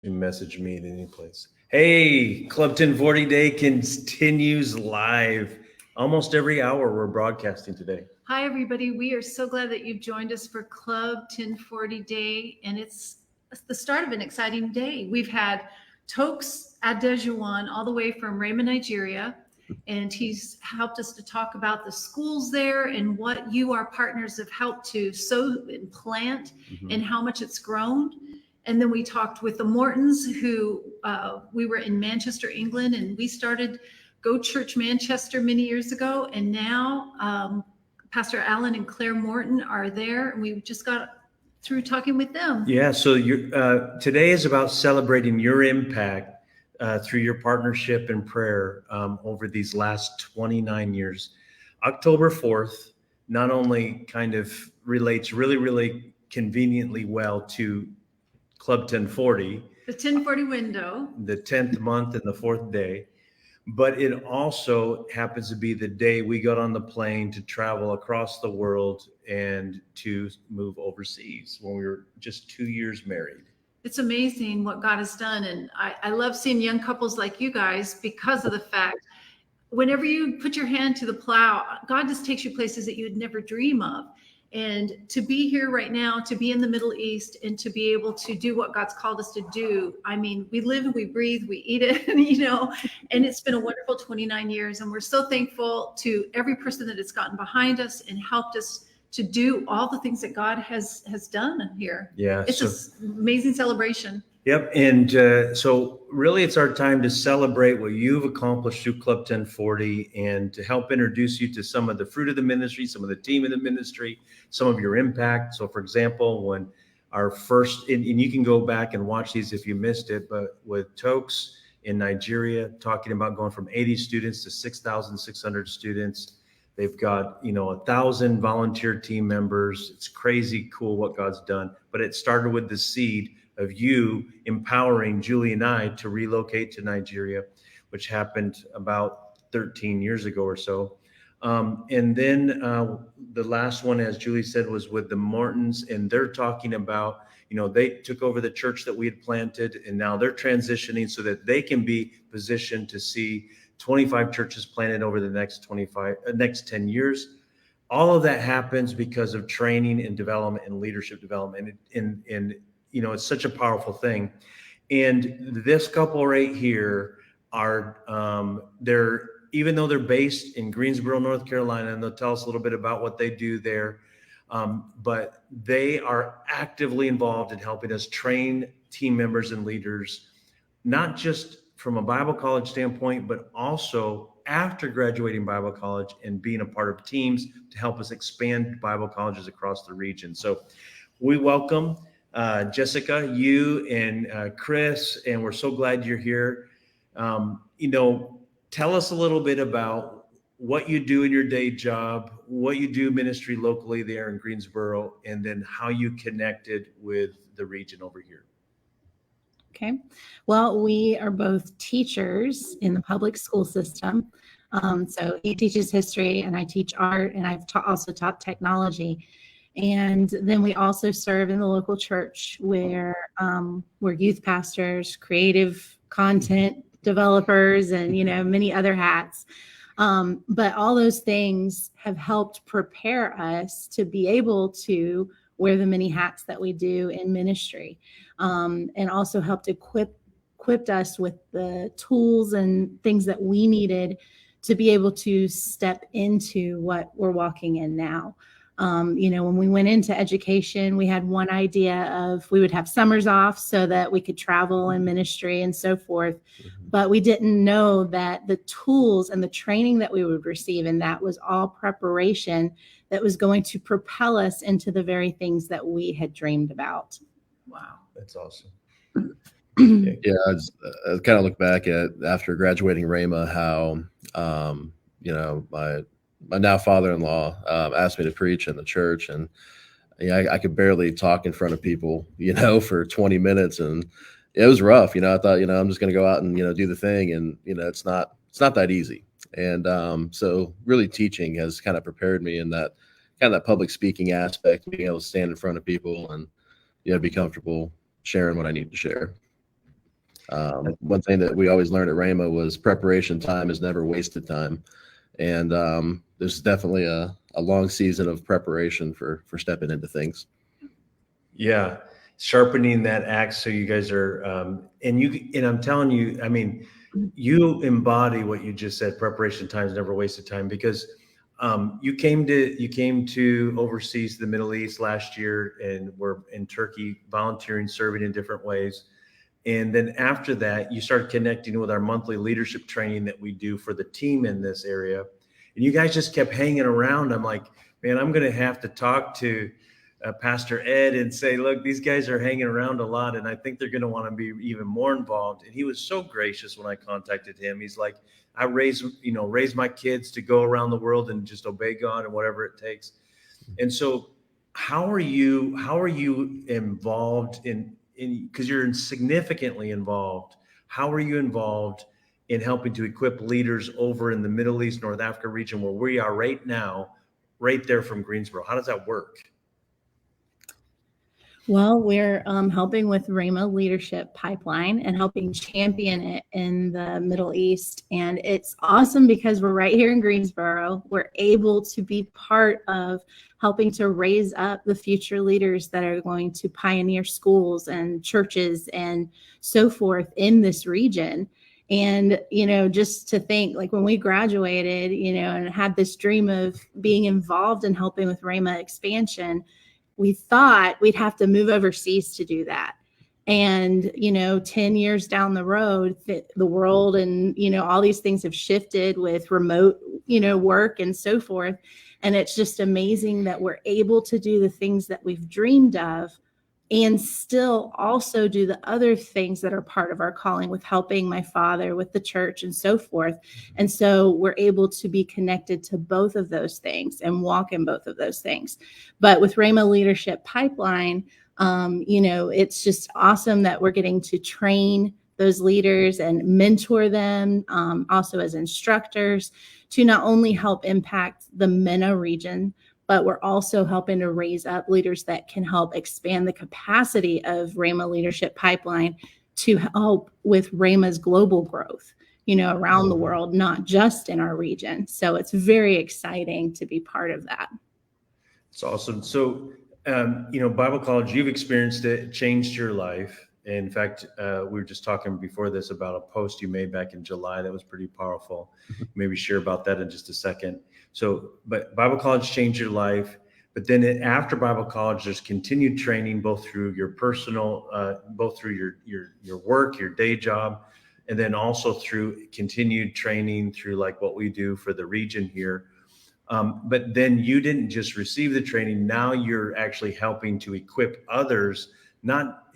You message me at any place. Hey, Club 1040 Day continues live. Almost every hour we're broadcasting today. Hi, everybody. We are so glad that you've joined us for Club 1040 Day, and it's the start of an exciting day. We've had Tokes Adejuwan all the way from Raymond, Nigeria, and he's helped us to talk about the schools there and what you, our partners, have helped to sow and plant and how much it's grown. And then we talked with the Mortons, who we were in Manchester, England, and we started Go Church Manchester many years ago, and now Pastor Alan and Claire Morton are there, and we just got through talking with them. Yeah, so today is about celebrating your impact through your partnership and prayer over these last 29 years. October 4th not only kind of relates really, really conveniently well to Club 1040, The 1040 window. the 10th month and the 4th day, but it also happens to be the day we got on the plane to travel across the world and to move overseas when we were just 2 years married. It's amazing what God has done. And I love seeing young couples like you guys because of the fact whenever you put your hand to the plow, God just takes you places that you would never dream of. And to be here right now, to be in the Middle East, and to be able to do what God's called us to do. I mean, we live and we breathe, we eat it, and it's been a wonderful 29 years. And we're so thankful to every person that has gotten behind us and helped us to do all the things that God has done here. Yeah. It's an amazing celebration. Yep. And so really it's our time to celebrate what you've accomplished through Club 1040 and to help introduce you to some of the fruit of the ministry, some of the team of the ministry, some of your impact. So for example, when our first, and you can go back and watch these if you missed it, but with Tokes in Nigeria, talking about going from 80 students to 6,600 students. They've got, 1,000 volunteer team members. It's crazy cool what God's done, but it started with the seed of you empowering Julie and I to relocate to Nigeria, which happened about 13 years ago or so. And then the last one, as Julie said, was with the Mortons, and they're talking about, they took over the church that we had planted, and now they're transitioning so that they can be positioned to see 25 churches planted over the next 10 years. All of that happens because of training and development and leadership development. And it's such a powerful thing. And this couple right here are, even though they're based in Greensboro, North Carolina, and they'll tell us a little bit about what they do there, but they are actively involved in helping us train team members and leaders, not just from a Bible college standpoint, but also after graduating Bible college and being a part of teams to help us expand Bible colleges across the region. So we welcome Jessica, you and Chris, and we're so glad you're here. Tell us a little bit about what you do in your day job, what you do ministry locally there in Greensboro, and then how you connected with the region over here. Okay. Well, we are both teachers in the public school system. So he teaches history and I teach art, and I've also taught technology. And then we also serve in the local church where we're youth pastors, creative content developers, and, many other hats. But all those things have helped prepare us to be able to wear the many hats that we do in ministry, and also helped equipped us with the tools and things that we needed to be able to step into what we're walking in now. When we went into education, we had one idea of we would have summers off so that we could travel in ministry and so forth. But we didn't know that the tools and the training that we would receive, and that was all preparation that was going to propel us into the very things that we had dreamed about. Wow. That's awesome. Yeah, I kind of look back at after graduating Rhema, how, my now father-in-law asked me to preach in the church, and I could barely talk in front of people, for 20 minutes, and it was rough. I thought, I'm just going to go out and do the thing, and it's not that easy. And so really teaching has kind of prepared me in that kind of that public speaking aspect, being able to stand in front of people and be comfortable sharing what I need to share. One thing that we always learned at Rhema was preparation time is never wasted time. And there's definitely a long season of preparation for stepping into things. Yeah, sharpening that axe. So you guys are, and I'm telling you, I mean, you embody what you just said. Preparation time is never wasted time, because you came to overseas the Middle East last year, and were in Turkey volunteering, serving in different ways. And then after that, you started connecting with our monthly leadership training that we do for the team in this area. And you guys just kept hanging around. I'm like, man, I'm going to have to talk to Pastor Ed and say, look, these guys are hanging around a lot, and I think they're going to want to be even more involved. And he was so gracious when I contacted him. He's like, I raise my kids to go around the world and just obey God and whatever it takes. And so how are you involved in because you're significantly involved. How are you involved in helping to equip leaders over in the Middle East, North Africa region, where we are right now, right there from Greensboro? How does that work? Well, we're helping with Rhema Leadership Pipeline and helping champion it in the Middle East. And it's awesome because we're right here in Greensboro. We're able to be part of helping to raise up the future leaders that are going to pioneer schools and churches and so forth in this region. And, just to think, like, when we graduated, and had this dream of being involved in helping with Rhema expansion, we thought we'd have to move overseas to do that. And, 10 years down the road, the world and, all these things have shifted with remote, work and so forth. And it's just amazing that we're able to do the things that we've dreamed of and still also do the other things that are part of our calling, with helping my father with the church and so forth. And so we're able to be connected to both of those things and walk in both of those things. But with Rhema Leadership Pipeline, it's just awesome that we're getting to train those leaders and mentor them, also as instructors, to not only help impact the MENA region, but we're also helping to raise up leaders that can help expand the capacity of Rhema Leadership Pipeline to help with Rhema's global growth, around the world, not just in our region. So it's very exciting to be part of that. It's awesome. So, Bible college, you've experienced it, changed your life. In fact, we were just talking before this about a post you made back in July that was pretty powerful. Maybe share about that in just a second. So, but Bible college changed your life. But then after Bible college, there's continued training, both through your personal, both through your work, your day job, and then also through continued training through like what we do for the region here. But then you didn't just receive the training. Now you're actually helping to equip others, not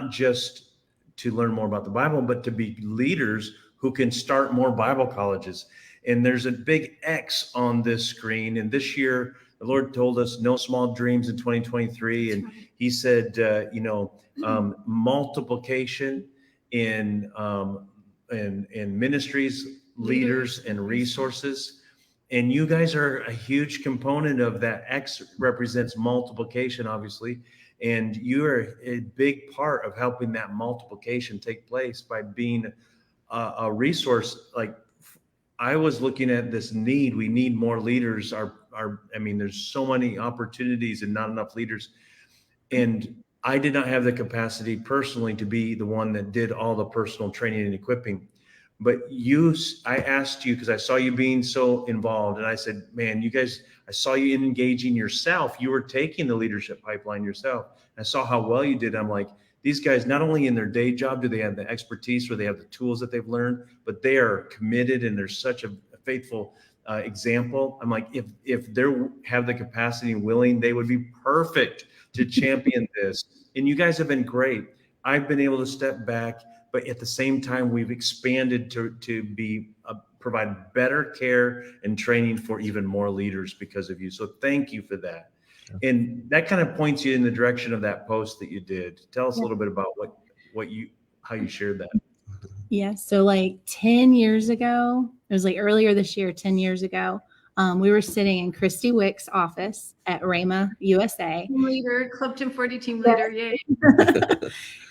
just to learn more about the Bible, but to be leaders who can start more Bible colleges. And there's a big X on this screen. And this year, the Lord told us no small dreams in 2023. And he said, multiplication in ministries, leaders, and resources. And you guys are a huge component of that. X represents multiplication, obviously. And you are a big part of helping that multiplication take place by being a resource. Like, I was looking at this need. We need more leaders. There's so many opportunities and not enough leaders. And I did not have the capacity personally to be the one that did all the personal training and equipping. But I asked you because I saw you being so involved. And I said, man, you guys, I saw you engaging yourself. You were taking the leadership pipeline yourself. I saw how well you did. I'm like, these guys, not only in their day job do they have the expertise or they have the tools that they've learned, but they are committed and they're such a faithful example. I'm like, if they have the capacity and willing, they would be perfect to champion this. And you guys have been great. I've been able to step back, but at the same time, we've expanded to provide better care and training for even more leaders because of you. So thank you for that. And that kind of points you in the direction of that post that you did. Tell us a little bit about how you shared that. Yeah. So like 10 years ago, it was like earlier this year, 10 years ago, We were sitting in Christy Wick's office at Rhema USA. Team leader, Club 1040 team leader, yay.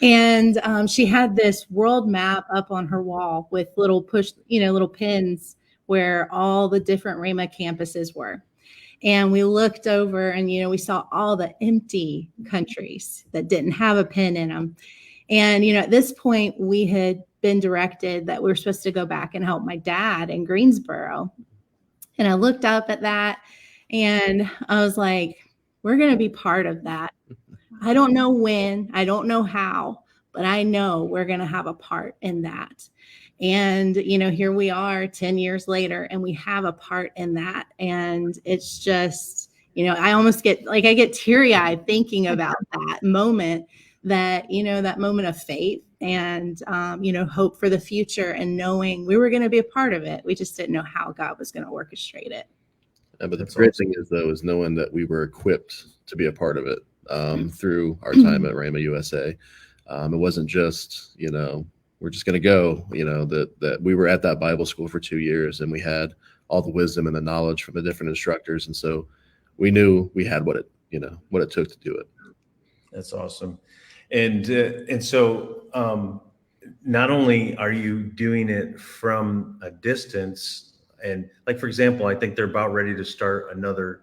And she had this world map up on her wall with little little pins where all the different Rhema campuses were. And we looked over and, we saw all the empty countries that didn't have a pin in them. And, at this point, we had been directed that we were supposed to go back and help my dad in Greensboro. And I looked up at that and I was like, we're going to be part of that. I don't know when, I don't know how, but I know we're going to have a part in that. And, here we are 10 years later and we have a part in that. And it's just, I almost I get teary eyed thinking about that moment, that moment of faith and, hope for the future and knowing we were going to be a part of it. We just didn't know how God was going to orchestrate it. Yeah, but the That's great awesome. thing is knowing that we were equipped to be a part of it through our time at Rhema USA. It wasn't just, we're just going to go, that we were at that Bible school for 2 years and we had all the wisdom and the knowledge from the different instructors. And so we knew we had what it took to do it. That's awesome. And so not only are you doing it from a distance, and like, for example, I think they're about ready to start another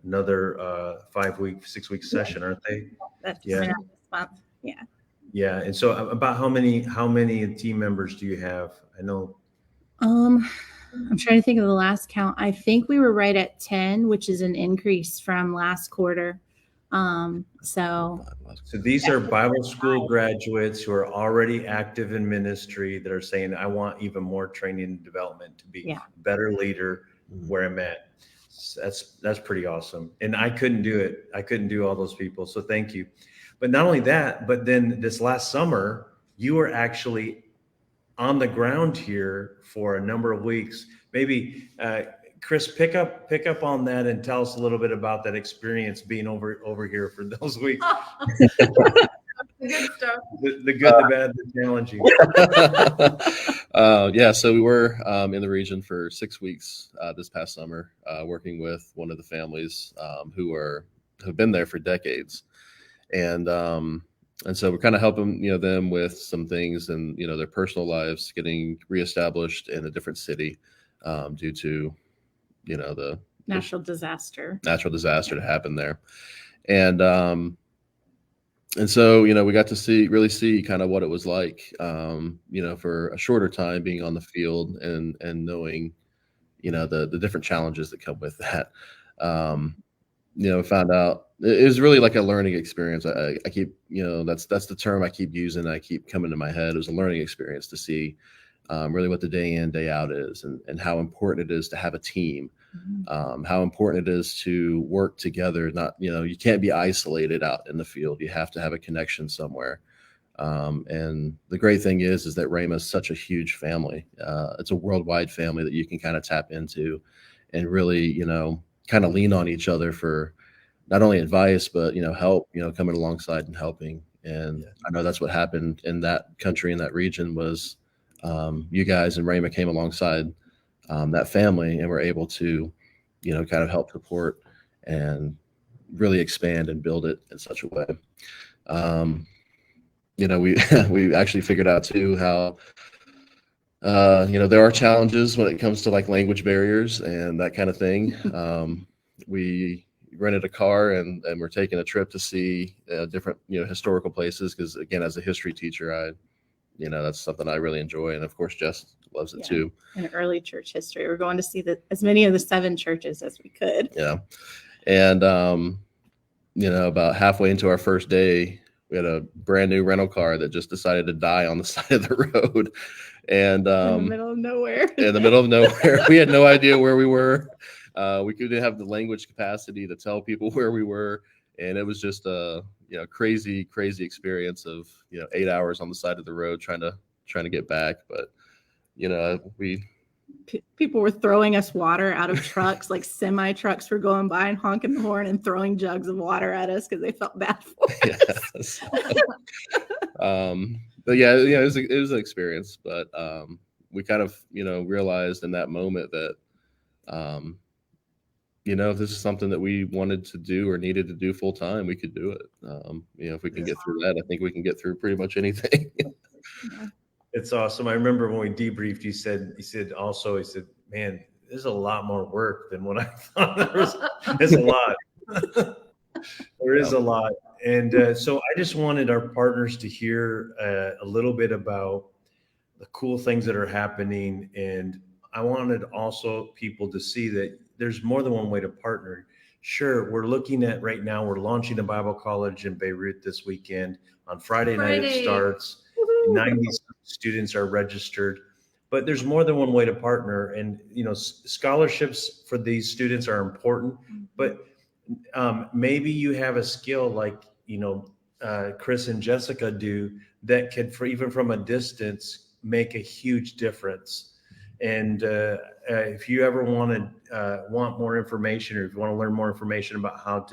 5-week, 6-week session, aren't they? That's Yeah. this month. Yeah. Yeah. And so about how many team members do you have? I know. I'm trying to think of the last count. I think we were right at 10, which is an increase from last quarter. So These are Bible school graduates who are already active in ministry that are saying, I want even more training and development to be a better leader where I'm at. So that's pretty awesome. And I couldn't do it. I couldn't do all those people. So thank you. But not only that, but then this last summer, you were actually on the ground here for a number of weeks. Maybe Chris, pick up on that and tell us a little bit about that experience being over here for those weeks. The good stuff. The good, the bad, the challenging. So we were in the region for 6 weeks this past summer, working with one of the families who've been there for decades, and so we're kind of helping them with some things and their personal lives getting reestablished in a different city due to the natural disaster to happen there, and so we got to really see kind of what it was like for a shorter time being on the field and knowing the different challenges that come with that. Found out it was really like a learning experience. I keep that's the term I keep using. I keep coming to my head. It was a learning experience to see really what the day in, day out is, and how important it is to have a team, how important it is to work together. Not, you can't be isolated out in the field. You have to have a connection somewhere. And the great thing is that Rhema is such a huge family. It's a worldwide family that you can kind of tap into and really, kind of lean on each other for not only advice, but, help, coming alongside and helping. And I know that's what happened in that country, in that region was, you guys and Rhema came alongside that family and were able to, kind of help support and really expand and build it in such a way. We actually figured out too how, there are challenges when it comes to like language barriers and that kind of thing. We rented a car and we're taking a trip to see different, historical places. Cause again, as a history teacher, that's something I really enjoy. And of course, Jess loves it too. In early church history, we're going to see as many of the 7 churches as we could. Yeah. And, about halfway into our first day, we had a brand new rental car that just decided to die on the side of the road. And in the middle of nowhere. We had no idea where we were. We couldn't have the language capacity to tell people where we were. And it was just a crazy experience of 8 hours on the side of the road trying to get back. But people were throwing us water out of trucks, like semi trucks were going by and honking the horn and throwing jugs of water at us because they felt bad for us. But it was an experience. But we kind of realized in that moment that if this is something that we wanted to do or needed to do full time, we could do it. If we can get through that, I think we can get through pretty much anything. It's awesome. I remember when we debriefed, he said, man, there's a lot more work than what I thought. There's a lot. There is a lot. And so I just wanted our partners to hear a little bit about the cool things that are happening. And I wanted also people to see that there's more than one way to partner. Sure, we're looking at right now, we're launching a Bible college in Beirut this weekend. On Friday night it starts. 90 students are registered, but there's more than one way to partner. And, scholarships for these students are important, but maybe you have a skill like, Chris and Jessica do that could, even from a distance, make a huge difference. And if you ever want more information, or if you want to learn more information about how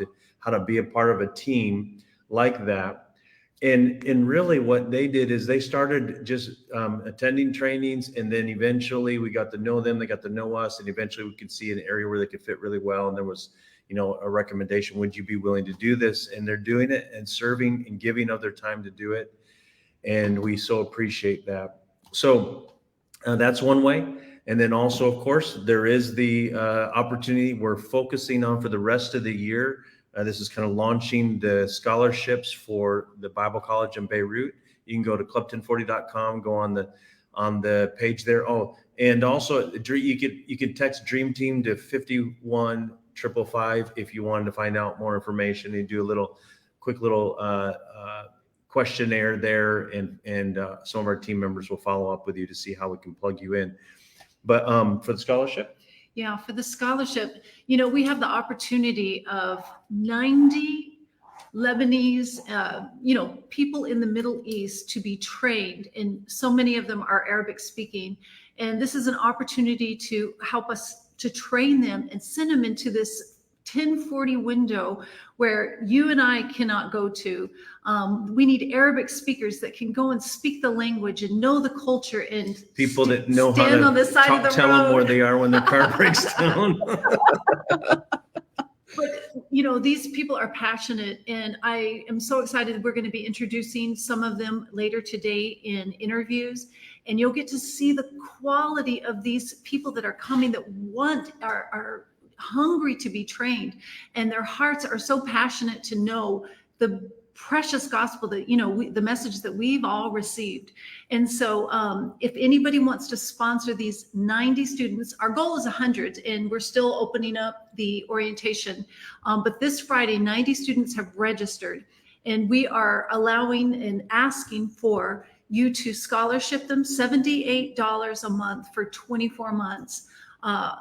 to be a part of a team like that, and really what they did is they started just attending trainings, and then eventually we got to know them, they got to know us, and eventually we could see an area where they could fit really well. And there was, a recommendation, would you be willing to do this? And they're doing it and serving and giving of their time to do it. And we so appreciate that. So that's one way. And then also, of course, there is the opportunity we're focusing on for the rest of the year. This is kind of launching the scholarships for the Bible College in Beirut. You can go to CLUB1040.com, go on the page there. Oh, and also you could text Dream Team to 51555 if you wanted to find out more information. You do a quick little questionnaire there, and some of our team members will follow up with you to see how we can plug you in. But for the scholarship. Yeah, for the scholarship, we have the opportunity of 90 Lebanese, people in the Middle East to be trained, and so many of them are Arabic speaking. And this is an opportunity to help us to train them and send them into this 1040 window where you and I cannot go to. We need Arabic speakers that can go and speak the language and know the culture, and people that know how stand on the side of the tell road. them where they are when their car breaks down. But these people are passionate, and I am so excited. We're going to be introducing some of them later today in interviews, and you'll get to see the quality of these people that are coming, that are hungry to be trained, and their hearts are so passionate to know the precious gospel that, the message that we've all received. And so if anybody wants to sponsor these 90 students, our goal is 100, and we're still opening up the orientation. But this Friday, 90 students have registered, and we are allowing and asking for you to scholarship them $78 a month for 24 months.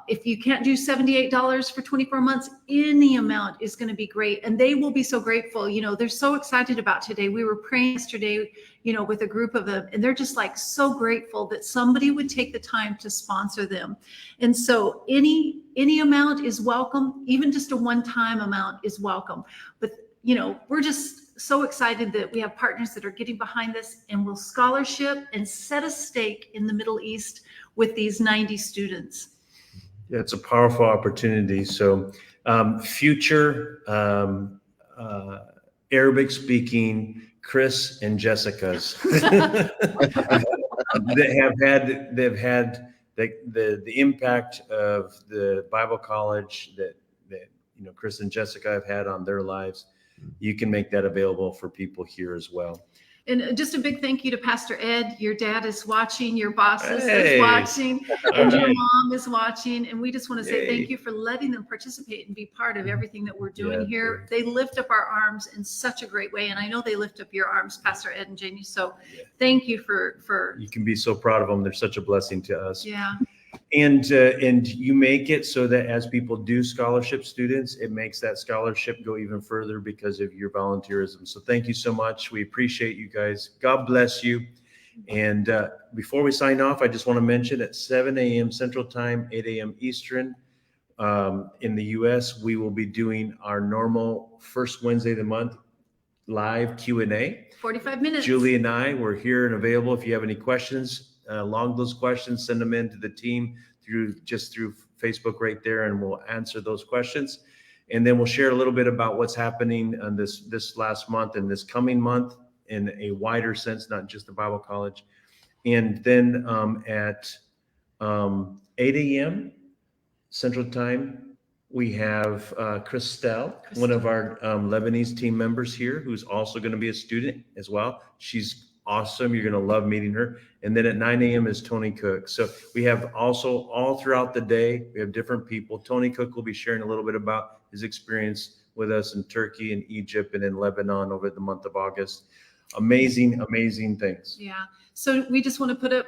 If you can't do $78 for 24 months, any amount is going to be great. And they will be so grateful. They're so excited about today. We were praying yesterday, with a group of them, and they're just like so grateful that somebody would take the time to sponsor them. And so any amount is welcome. Even just a one-time amount is welcome. But, we're just so excited that we have partners that are getting behind this, and will scholarship and set a stake in the Middle East with these 90 students. Yeah, it's a powerful opportunity. So future Arabic speaking Chris and Jessica's they've had the impact of the Bible college that Chris and Jessica have had on their lives. You can make that available for people here as well. And just a big thank you to Pastor Ed. Your dad is watching, your bosses Hey. is watching, and your Right. mom is watching. And we just want to say Yay. thank you for letting them participate and be part of everything that we're doing Yeah, here. They lift up our arms in such a great way. And I know they lift up your arms, Pastor Ed and Jamie. So Yeah. thank you for You can be so proud of them. They're such a blessing to us. yeah. And you make it so that as people do scholarship students, it makes that scholarship go even further because of your volunteerism. So thank you so much. We appreciate you guys. God bless you. And before we sign off, I just want to mention at 7 a.m. Central Time, 8 a.m. Eastern, in the U.S., we will be doing our normal first Wednesday of the month live Q&A. 45 minutes. Julie and I, we're here and available if you have any questions. log those questions, send them in to the team through Facebook right there, and we'll answer those questions. And then we'll share a little bit about what's happening on this last month and this coming month in a wider sense, not just the Bible college. And then at 8 a.m. Central Time, we have Christelle, one of our Lebanese team members here, who's also going to be a student as well. She's awesome. You're going to love meeting her. And then at 9 a.m. is Tony Cook. So we have also all throughout the day, we have different people. Tony Cook will be sharing a little bit about his experience with us in Turkey and Egypt and in Lebanon over the month of August. Amazing, amazing things. Yeah. So we just want to put up,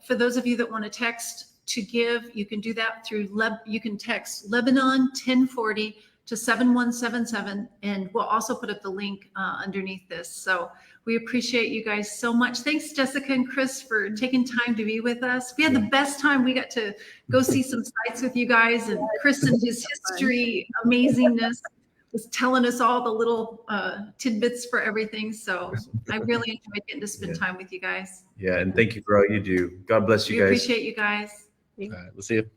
for those of you that want to text to give, you can do that through, you can text Lebanon 1040 to 7177, and we'll also put up the link underneath this. So we appreciate you guys so much. Thanks, Jessica and Chris, for taking time to be with us. We had the best time. We got to go see some sites with you guys, and Chris and his history amazingness was telling us all the little tidbits for everything. So I really enjoyed getting to spend time with you guys. Yeah, and thank you for all you do. God bless you We guys. appreciate you guys. All right, we'll see you.